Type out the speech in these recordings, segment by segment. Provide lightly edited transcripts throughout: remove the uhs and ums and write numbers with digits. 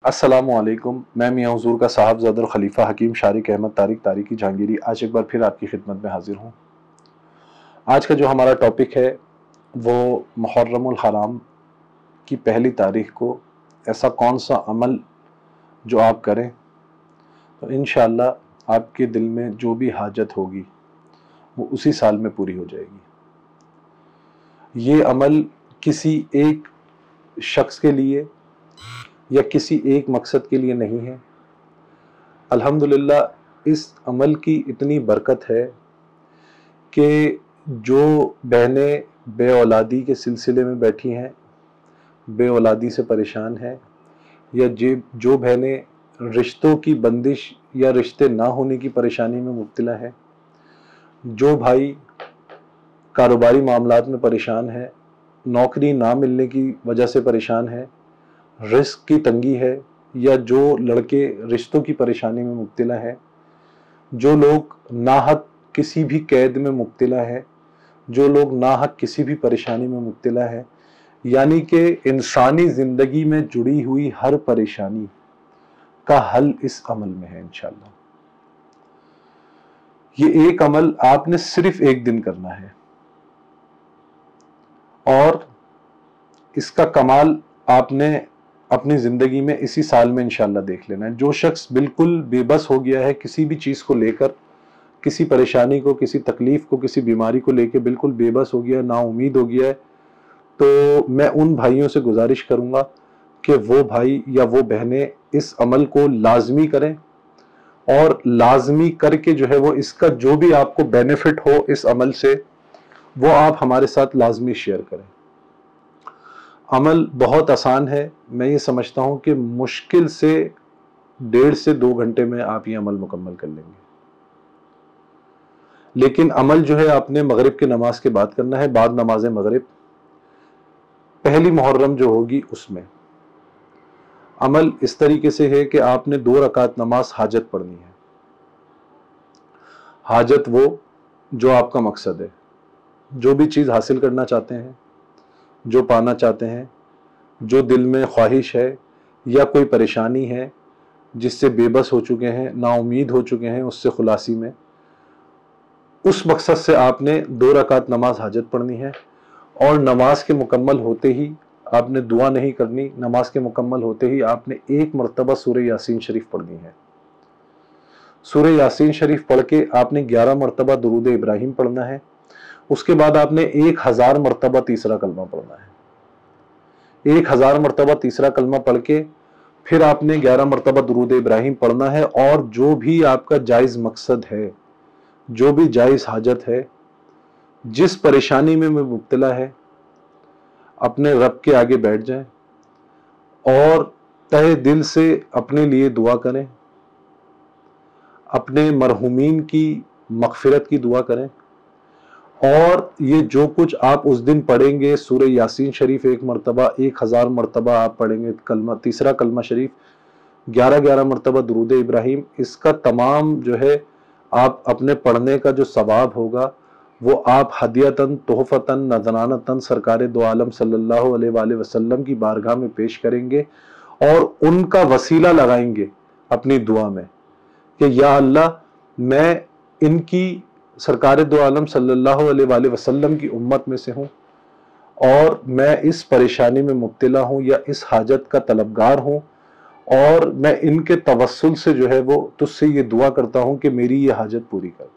अस्सलामुअलैकुम। मैं मियां हुजूर का साहबजादा और खलीफा हकीम शारिक अहमद तारिक तारिकी जहांगीरी आज एक बार फिर आपकी खिदमत में हाजिर हूँ। आज का जो हमारा टॉपिक है वो मुहर्रमुल हराम की पहली तारीख को ऐसा कौन सा अमल जो आप करें तो इंशाअल्लाह आपके दिल में जो भी हाजत होगी वो उसी साल में पूरी हो जाएगी। ये अमल किसी एक शख्स के लिए या किसी एक मकसद के लिए नहीं है। अल्हम्दुलिल्लाह इस अमल की इतनी बरकत है कि जो बहनें बे औलादी के सिलसिले में बैठी हैं, बे औलादी से परेशान हैं, या जो बहनें रिश्तों की बंदिश या रिश्ते ना होने की परेशानी में मुब्तला हैं, जो भाई कारोबारी मामलात में परेशान है, नौकरी ना मिलने की वजह से परेशान है, रिस्क की तंगी है, या जो लड़के रिश्तों की परेशानी में मुब्तला है, जो लोग नाहक किसी भी कैद में मुब्तला है, जो लोग नाहक किसी भी परेशानी में मुब्तला है, यानी कि इंसानी ज़िंदगी में जुड़ी हुई हर परेशानी का हल इस अमल में है इंशाअल्लाह। ये एक अमल आपने सिर्फ एक दिन करना है और इसका कमाल आपने अपनी ज़िंदगी में इसी साल में इंशाअल्लाह देख लेना है। जो शख्स बिल्कुल बेबस हो गया है किसी भी चीज़ को लेकर, किसी परेशानी को, किसी तकलीफ़ को, किसी बीमारी को लेकर बिल्कुल बेबस हो गया है, नाउम्मीद हो गया है, तो मैं उन भाइयों से गुजारिश करूँगा कि वो भाई या वो बहनें इस अमल को लाजमी करें और लाजमी करके जो है वो इसका जो भी आपको बेनिफिट हो इस अमल से वो आप हमारे साथ लाजमी शेयर करें। अमल बहुत आसान है। मैं ये समझता हूँ कि मुश्किल से 1.5 से 2 घंटे में आप ये अमल मुकम्मल कर लेंगे। लेकिन अमल जो है आपने मगरिब की नमाज के बाद करना है, बाद नमाज मगरिब, पहली मुहर्रम जो होगी उसमें। अमल इस तरीके से है कि आपने 2 रकात नमाज हाजत पढ़नी है। हाजत वो जो आपका मकसद है, जो भी चीज़ हासिल करना चाहते हैं, जो पाना चाहते हैं, जो दिल में ख्वाहिश है या कोई परेशानी है जिससे बेबस हो चुके हैं, नाउम्मीद हो चुके हैं, उससे खुलासी में, उस मकसद से आपने 2 रकात नमाज हाजत पढ़नी है। और नमाज के मुकम्मल होते ही आपने दुआ नहीं करनी, नमाज के मुकम्मल होते ही आपने 1 मरतबा सूरह यासीन शरीफ पढ़नी है। सूरह यासीन शरीफ पढ़ के आपने 11 मरतबा दुरूद इब्राहिम पढ़ना है। उसके बाद आपने 1000 मरतबा तीसरा कलमा पढ़ना है। 1000 मरतबा तीसरा कलमा पढ़ के फिर आपने 11 मरतबा दुरूद इब्राहिम पढ़ना है। और जो भी आपका जायज़ मकसद है, जो भी जायज़ हाजत है, जिस परेशानी में मुब्तला है, अपने रब के आगे बैठ जाएं और तहे दिल से अपने लिए दुआ करें, अपने मरहूमीन की मग़फ़िरत की दुआ करें। और ये जो कुछ आप उस दिन पढ़ेंगे, सूरह यासीन शरीफ 1 मरतबा, 1000 मरतबा आप पढ़ेंगे कलमा, तीसरा कलमा शरीफ, 11 मरतबा दुरूद इब्राहिम, इसका तमाम जो है आप अपने पढ़ने का जो सवाब होगा वो आप हदियतन, तोहफ़तन, नज़रानतन सरकार दो आलम सल्लल्लाहु अलैहि वसल्लम की बारगाह में पेश करेंगे और उनका वसीला लगाएंगे अपनी दुआ में कि या अल्लाह, मैं इनकी सरकार दो आलम सल्लल्लाहु अलैहि वसल्लम की उम्मत में से हूँ और मैं इस परेशानी में मुब्तला हूँ या इस हाजत का तलबगार हूँ, और मैं इनके तवस्सुल से जो है वो तुझसे ये दुआ करता हूँ कि मेरी ये हाजत पूरी कर।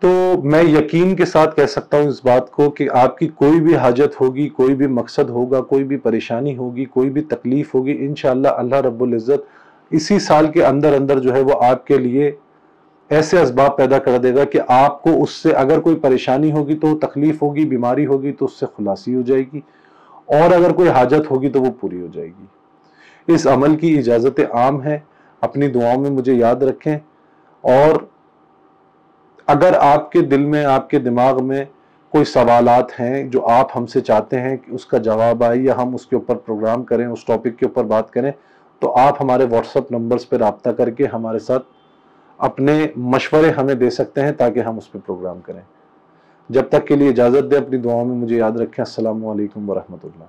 तो मैं यकीन के साथ कह सकता हूँ इस बात को कि आपकी कोई भी हाजत होगी, कोई भी मकसद होगा, कोई भी परेशानी होगी, कोई भी तकलीफ होगी, इंशाअल्लाह अल्लाह रब्बुल इज़्ज़त इसी साल के अंदर अंदर जो है वो आपके लिए ऐसे असबाब पैदा कर देगा कि आपको उससे, अगर कोई परेशानी होगी तो तकलीफ होगी, बीमारी होगी तो उससे खुलासी हो जाएगी, और अगर कोई हाजत होगी तो वो पूरी हो जाएगी। इस अमल की इजाज़त आम है। अपनी दुआओं में मुझे याद रखें। और अगर आपके दिल में, आपके दिमाग में कोई सवालात हैं जो आप हमसे चाहते हैं कि उसका जवाब आए या हम उसके ऊपर प्रोग्राम करें, उस टॉपिक के ऊपर बात करें, तो आप हमारे व्हाट्सएप नंबर्स पर रब्ता करके हमारे साथ अपने मशवरे हमें दे सकते हैं ताकि हम उस पर प्रोग्राम करें। जब तक के लिए इजाज़त दें, अपनी दुआओं में मुझे याद रखें। अस्सलामु अलैकुम व रहमतुल्लाह।